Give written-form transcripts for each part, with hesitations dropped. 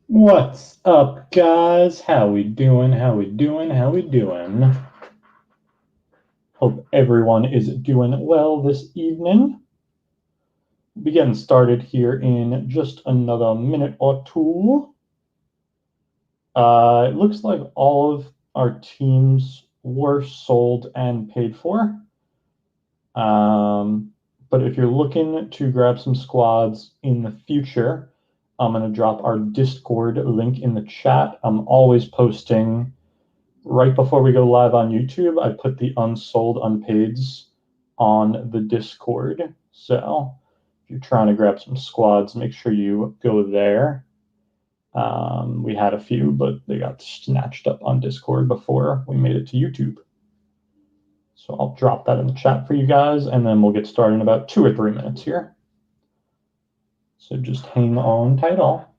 What's up, guys? How we doing? How we doing? How we doing? Hope everyone is doing well this evening. We'll be getting started here in just another minute or two. It looks like all of our teams were sold and paid for. But if you're looking to grab some squads in the future, I'm going to drop our Discord link in the chat. I'm always posting right before we go live on YouTube. I put the unsold unpaids on the Discord. So if you're trying to grab some squads, make sure you go there. We had a few, but they got snatched up on Discord before we made it to YouTube. So I'll drop that in the chat for you guys, and then we'll get started in about 2 or 3 minutes here. So just hang on tight all.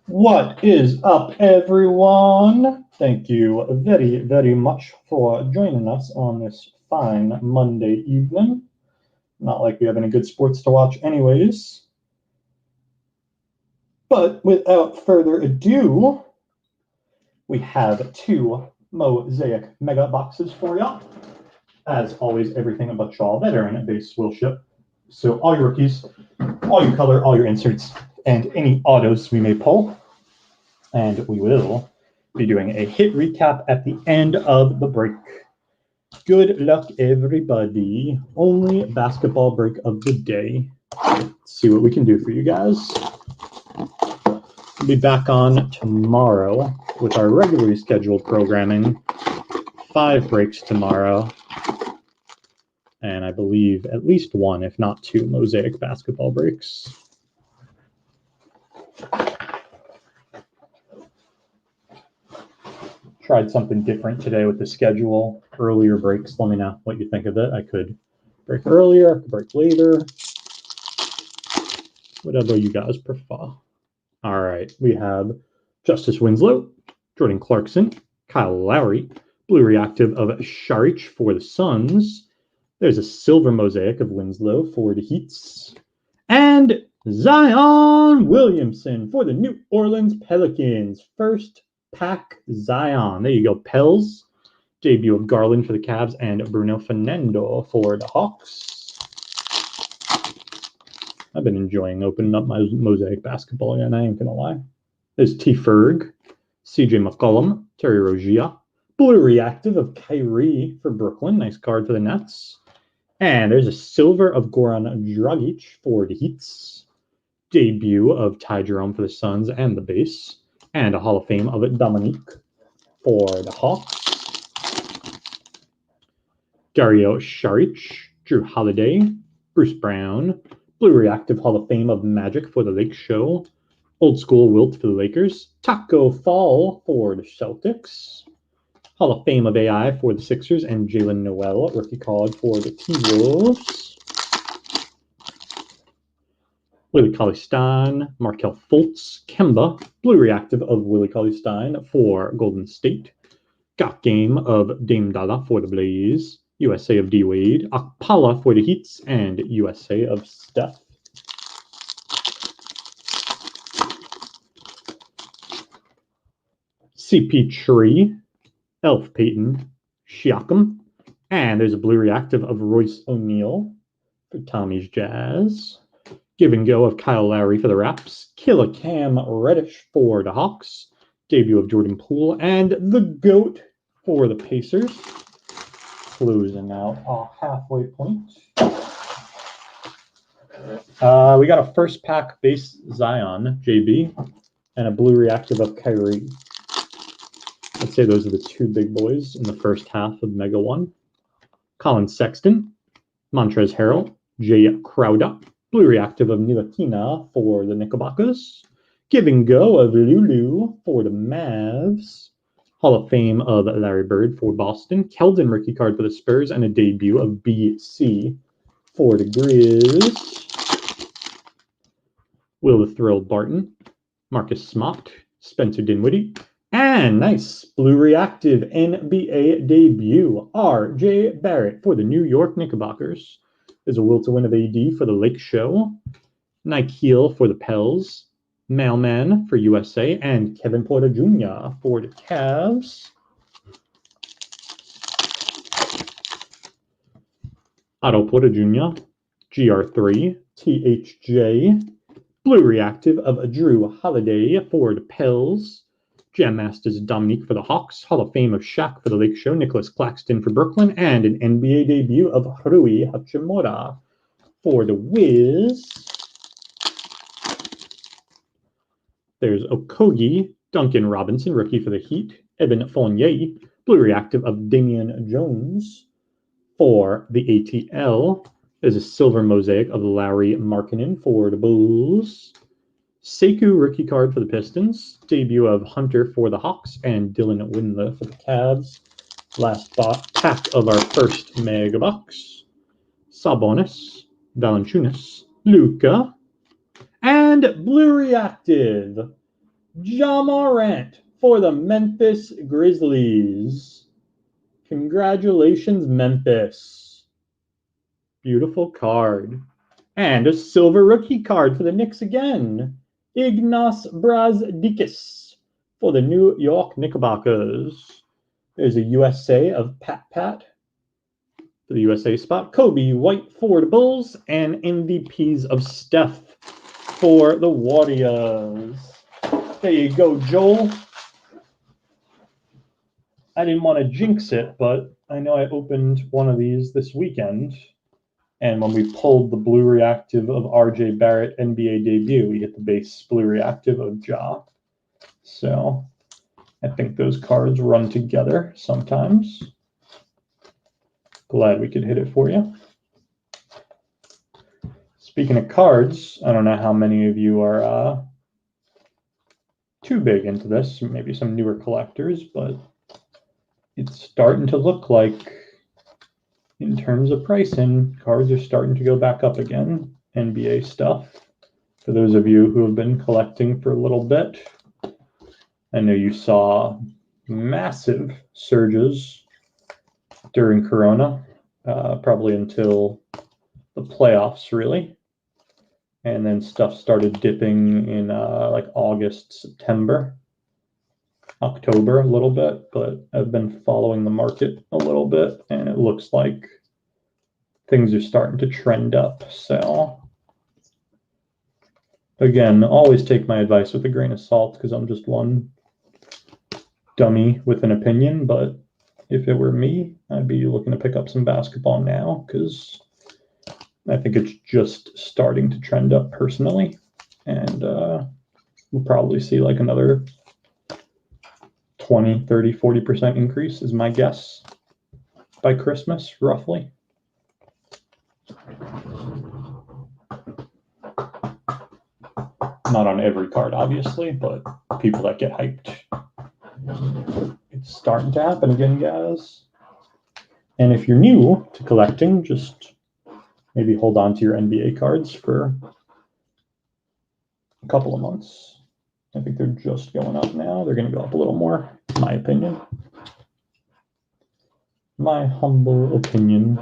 What is up, everyone? Thank you very, very much for joining us on this fine Monday evening. Not like we have any good sports to watch anyways. But without further ado, we have 2 Mosaic Mega Boxes for y'all. As always, everything but y'all veteran base will ship. So all your rookies, all your color, all your inserts, and any autos we may pull. And we will be doing a hit recap at the end of the break. Good luck, everybody. Only basketball break of the day. Let's see what we can do for you guys. We'll be back on tomorrow with our regularly scheduled programming. 5 breaks tomorrow. And I believe at least 1, if not 2, Mosaic basketball breaks. Tried something different today with the schedule. Earlier breaks. Let me know what you think of it. I could break earlier, I could break later. Whatever you guys prefer. All right. We have Justice Winslow, Jordan Clarkson, Kyle Lowry, blue reactive of Saric for the Suns. There's a silver mosaic of Winslow for the Heats. And Zion Williamson for the New Orleans Pelicans. First pack Zion. There you go, Pels. Debut of Garland for the Cavs and Bruno Fernando for the Hawks. I've been enjoying opening up my Mosaic basketball again, I ain't gonna lie. There's T. Ferg, CJ McCollum, Terry Rozier. Blue reactive of Kyrie for Brooklyn. Nice card for the Nets. And there's a silver of Goran Dragic for the Heats. Debut of Ty Jerome for the Suns and the base. And a Hall of Fame of Dominique for the Hawks. Dario Saric, Drew Holiday, Bruce Brown. Blue reactive Hall of Fame of Magic for the Lake Show. Old School Wilt for the Lakers. Taco Fall for the Celtics. Hall of Fame of AI for the Sixers and Jalen Noel, rookie card for the T-Wolves. Willie Cauley-Stein, Markelle Fultz, Kemba, blue reactive of Willie Cauley-Stein for Golden State. Got game of Dame Dalla for the Blaze, USA of D-Wade, Akpala for the Heats, and USA of Steph. CP Tree, Elf Payton, Siakam, and there's a blue reactive of Royce O'Neal for Tommy's Jazz. Give and go of Kyle Lowry for the Raps, Killer Cam Reddish for the Hawks, debut of Jordan Poole, and the GOAT for the Pacers. Closing out our halfway point. We got a first pack base Zion, JB, and a blue reactive of Kyrie. I'd say those are the 2 big boys in the first half of Mega 1. Colin Sexton, Montrezl Harrell, Jay Crowder, blue reactive of Ntilikina for the Knickerbockers. Give and go of Lulu for the Mavs. Hall of Fame of Larry Bird for Boston. Keldon rookie card for the Spurs and a debut of BC for the Grizz. Will the Thrill Barton, Marcus Smart, Spencer Dinwiddie. And nice blue reactive NBA debut, R.J. Barrett for the New York Knickerbockers. There's a will to win of AD for the Lake Show. Nike Heel for the Pels. Mailman for USA. And Kevin Porter Jr. for the Cavs. Otto Porter Jr. GR3. THJ. Blue reactive of Drew Holiday for the Pels. Jam Masters Dominique for the Hawks, Hall of Fame of Shaq for the Lake Show, Nicholas Claxton for Brooklyn, and an NBA debut of Rui Hachimura for the Wiz. There's Okogie, Duncan Robinson, rookie for the Heat, Evan Fournier, blue reactive of Damian Jones for the ATL. There's a silver mosaic of Larry Markkinen for the Bulls. Sekou rookie card for the Pistons, debut of Hunter for the Hawks, and Dylan Windler for the Cavs. Last pack of our first Mega Box. Sabonis, Valanciunas, Luka, and blue reactive Ja Morant for the Memphis Grizzlies. Congratulations, Memphis. Beautiful card. And a silver rookie card for the Knicks again. Ignas Brazdeikis for the New York Knickerbockers. There's a USA of Pat for the USA spot. Kobe White for the Bulls. And MVPs of Steph for the Warriors. There you go, Joel. I didn't want to jinx it, but I know I opened one of these this weekend. And when we pulled the blue reactive of R.J. Barrett NBA debut, we get the base blue reactive of Ja. So I think those cards run together sometimes. Glad we could hit it for you. Speaking of cards, I don't know how many of you are too big into this, maybe some newer collectors, but it's starting to look like, in terms of pricing, cards are starting to go back up again, NBA stuff. For those of you who have been collecting for a little bit, I know you saw massive surges during Corona, probably until the playoffs, really. And then stuff started dipping in like August, September, October a little bit, but I've been following the market a little bit, and it looks like things are starting to trend up. So again, always take my advice with a grain of salt, because I'm just one dummy with an opinion. But if it were me, I'd be looking to pick up some basketball now, because I think it's just starting to trend up personally, and we'll probably see like another 20, 30, 40% increase is my guess by Christmas, roughly. Not on every card, obviously, but people that get hyped. It's starting to happen again, guys. And if you're new to collecting, just maybe hold on to your NBA cards for a couple of months. I think they're just going up now. They're going to go up a little more, in my opinion. My humble opinion.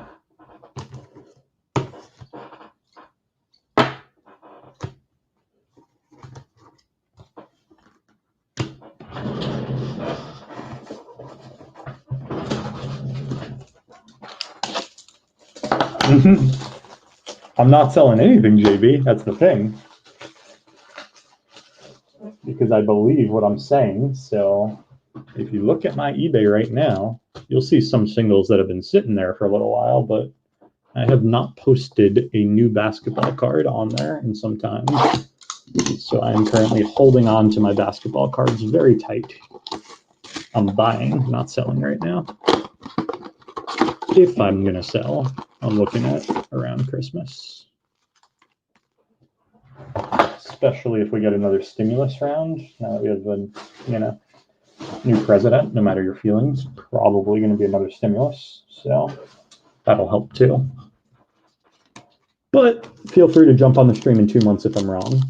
I'm not selling anything, JB. That's the thing. Because I believe what I'm saying. So if you look at my eBay right now, you'll see some singles that have been sitting there for a little while, but I have not posted a new basketball card on there in some time. So I'm currently holding on to my basketball cards very tight. I'm buying, not selling right now. If I'm going to sell, I'm looking at around Christmas. Especially if we get another stimulus round. Now that we have a new president, no matter your feelings, probably going to be another stimulus. So that'll help too. But feel free to jump on the stream in 2 months if I'm wrong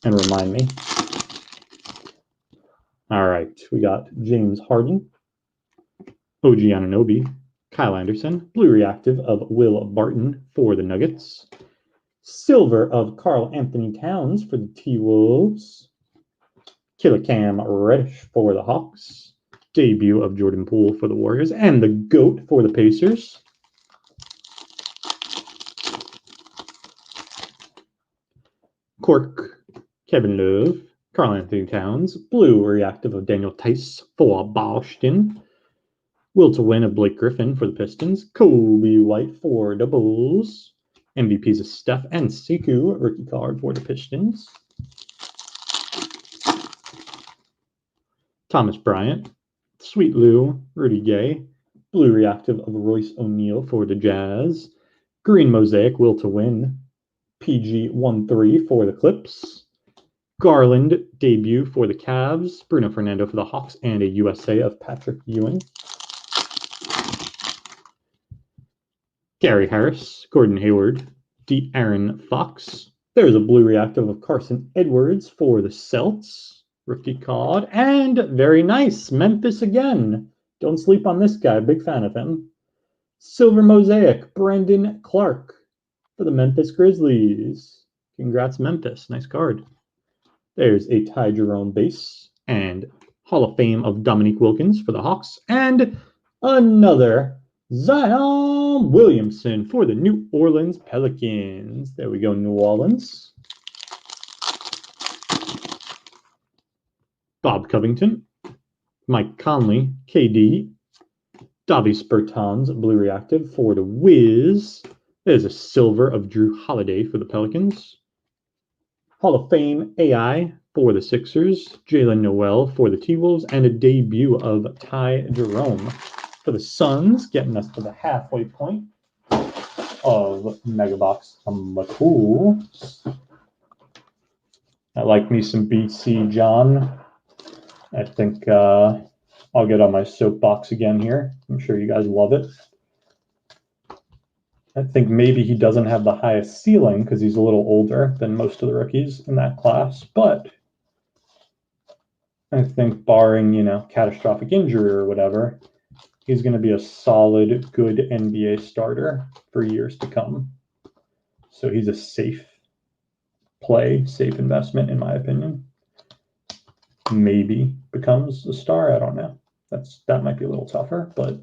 and remind me. All right, we got James Harden, OG Anunoby, Kyle Anderson, blue reactive of Will Barton for the Nuggets, silver of Karl Anthony Towns for the T-Wolves, Killicam Reddish for the Hawks, debut of Jordan Poole for the Warriors, and the GOAT for the Pacers. Cork, Kevin Love, Karl Anthony Towns, blue reactive of Daniel Tice for Boston, Will to Win of Blake Griffin for the Pistons, Kobe White for the Bulls, MVPs of Steph and Siku, rookie card for the Pistons, Thomas Bryant, Sweet Lou, Rudy Gay, blue reactive of Royce O'Neal for the Jazz, green mosaic Will to Win, PG 1-3 for the Clips, Garland debut for the Cavs, Bruno Fernando for the Hawks, and a USA of Patrick Ewing. Gary Harris, Gordon Hayward, De'Aaron Fox. There's a blue reactive of Carson Edwards for the Celts, rookie card, and very nice, Memphis again. Don't sleep on this guy, big fan of him. Silver mosaic, Brandon Clark for the Memphis Grizzlies. Congrats, Memphis. Nice card. There's a Ty Jerome base and Hall of Fame of Dominique Wilkins for the Hawks, and another Zion Williamson for the New Orleans Pelicans. There we go, New Orleans. Bob Covington, Mike Conley, KD, Davis Bertans, blue reactive for the Wiz. There's a silver of Drew Holiday for the Pelicans. Hall of Fame AI for the Sixers. Jalen Noel for the T-Wolves. And a debut of Ty Jerome for the Suns, getting us to the halfway point of Megabox McCool. I like me some BC John. I think I'll get on my soapbox again here. I'm sure you guys love it. I think maybe he doesn't have the highest ceiling because he's a little older than most of the rookies in that class, but I think barring, catastrophic injury or whatever, he's going to be a solid, good NBA starter for years to come. So he's a safe play, safe investment, in my opinion. Maybe becomes a star. I don't know. That might be a little tougher, but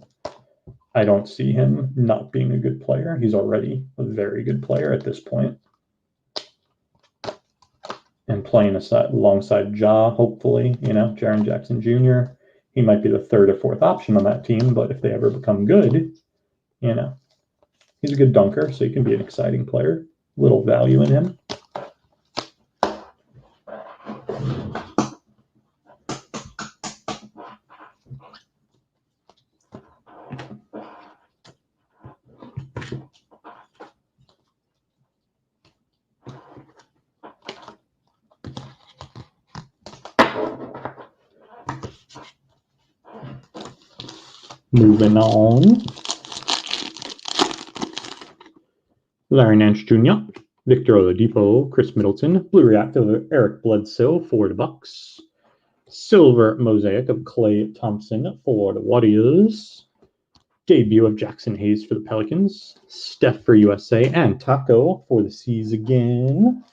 I don't see him not being a good player. He's already a very good player at this point. And playing alongside Ja, hopefully, Jaren Jackson Jr. He might be the third or fourth option on that team, but if they ever become good, he's a good dunker, so he can be an exciting player. Little value in him. Moving on. Larry Nance Jr., Victor Oladipo, Chris Middleton, blue reactive of Eric Bledsoe for the Bucks. Silver mosaic of Klay Thompson for the Warriors. Debut of Jackson Hayes for the Pelicans. Steph for USA and Taco for the C's again.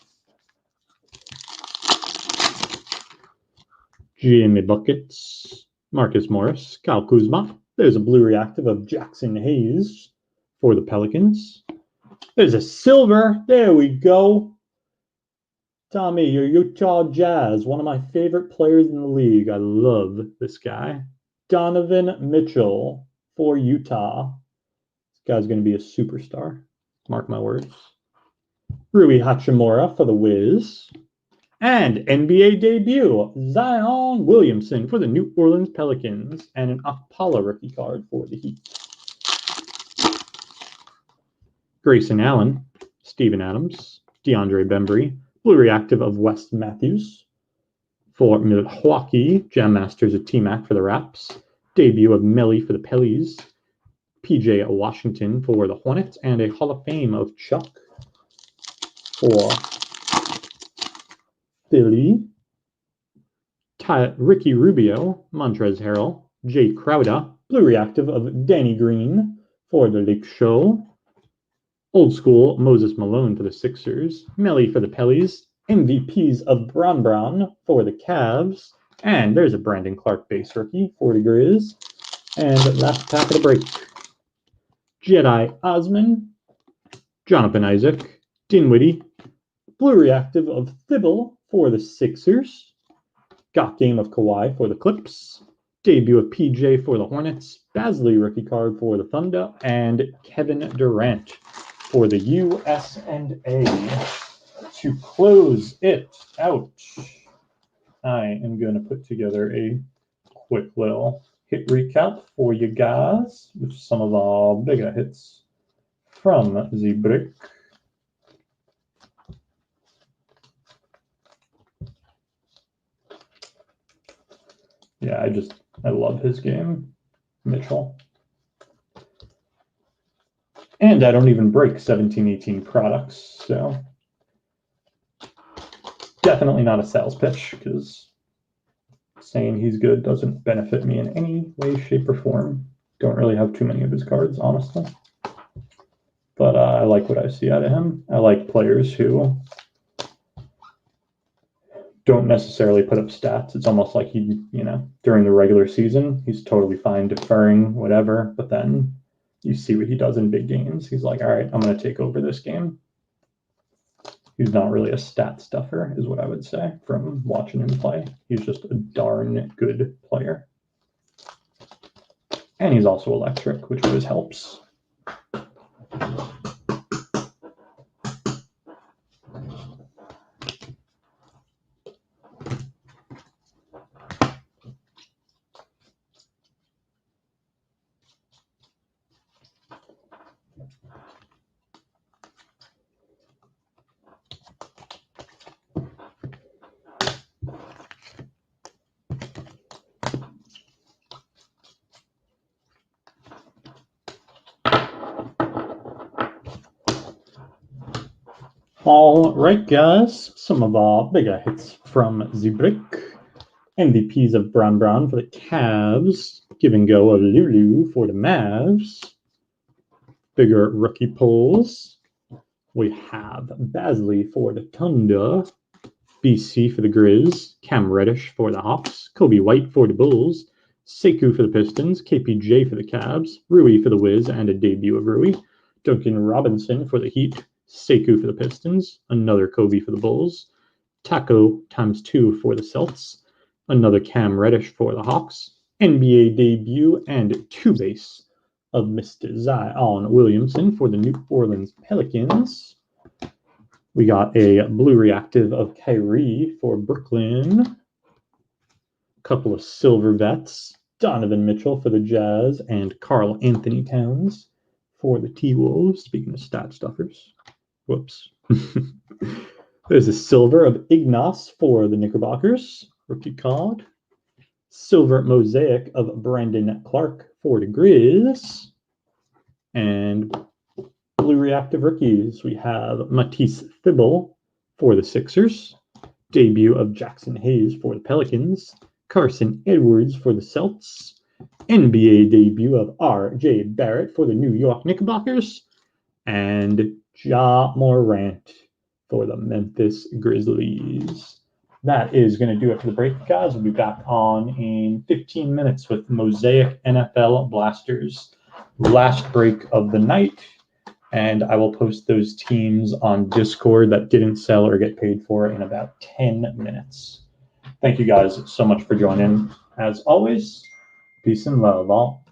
Jimmy Buckets, Marcus Morris, Kyle Kuzma. There's a blue reactive of Jackson Hayes for the Pelicans. There's a silver. There we go. Tommy, your Utah Jazz, one of my favorite players in the league. I love this guy. Donovan Mitchell for Utah. This guy's going to be a superstar. Mark my words. Rui Hachimura for the Wiz. And NBA debut, Zion Williamson for the New Orleans Pelicans. And an Akpala rookie card for the Heat. Grayson Allen, Steven Adams, DeAndre Bembry, blue reactive of Wes Matthews for Milwaukee, Jam Masters of T-Mac for the Raps, debut of Melly for the Pellies, PJ Washington for the Hornets, and a Hall of Fame of Chuck for Philly, Ricky Rubio, Montrezl Harrell, Jay Crowder, blue reactive of Danny Green for the Lake Show, Old School Moses Malone for the Sixers, Melly for the Pellies, MVPs of Brown for the Cavs, and there's a Brandon Clark base rookie for the Grizz, and last pack of the break. Jedi Osman, Jonathan Isaac, Dinwiddie, blue reactive of Thibault for the Sixers, got game of Kawhi for the Clips, debut of PJ for the Hornets, Basley rookie card for the Thunder, and Kevin Durant for the US&A. To close it out, I am going to put together a quick little hit recap for you guys with some of our bigger hits from the break. Yeah, I love his game, Mitchell. And I don't even break 17-18 products, so definitely not a sales pitch, because saying he's good doesn't benefit me in any way, shape, or form. Don't really have too many of his cards, honestly. But I like what I see out of him. I like players who don't necessarily put up stats. It's almost like he, during the regular season, he's totally fine deferring, whatever, but then you see what he does in big games. He's like, all right, I'm going to take over this game. He's not really a stat stuffer, is what I would say from watching him play. He's just a darn good player. And he's also electric, which always helps. All right, guys, some of our bigger hits from the break. MVPs of Brown Brown for the Cavs. Give and go of Lulu for the Mavs. Bigger rookie pulls. We have Basley for the Thunder. BC for the Grizz. Cam Reddish for the Hawks. Kobe White for the Bulls. Sekou for the Pistons. KPJ for the Cavs. Rui for the Wiz and a debut of Rui. Duncan Robinson for the Heat. Sekou for the Pistons. Another Kobe for the Bulls. Taco ×2 for the Celts. Another Cam Reddish for the Hawks. NBA debut and 2 base of Mr. Zion Williamson for the New Orleans Pelicans. We got a blue reactive of Kyrie for Brooklyn. A couple of silver vets. Donovan Mitchell for the Jazz and Karl Anthony Towns for the T-Wolves. Speaking of stat stuffers. Whoops. There's a silver of Ignas for the Knickerbockers. Rookie card. Silver mosaic of Brandon Clark for the Grizz. And blue reactive rookies. We have Matisse Thybulle for the Sixers. Debut of Jackson Hayes for the Pelicans. Carson Edwards for the Celts. NBA debut of R.J. Barrett for the New York Knickerbockers. And Ja Morant for the Memphis Grizzlies. That is going to do it for the break, guys. We'll be back on in 15 minutes with Mosaic NFL Blasters. Last break of the night. And I will post those teams on Discord that didn't sell or get paid for in about 10 minutes. Thank you guys so much for joining. As always, peace and love all.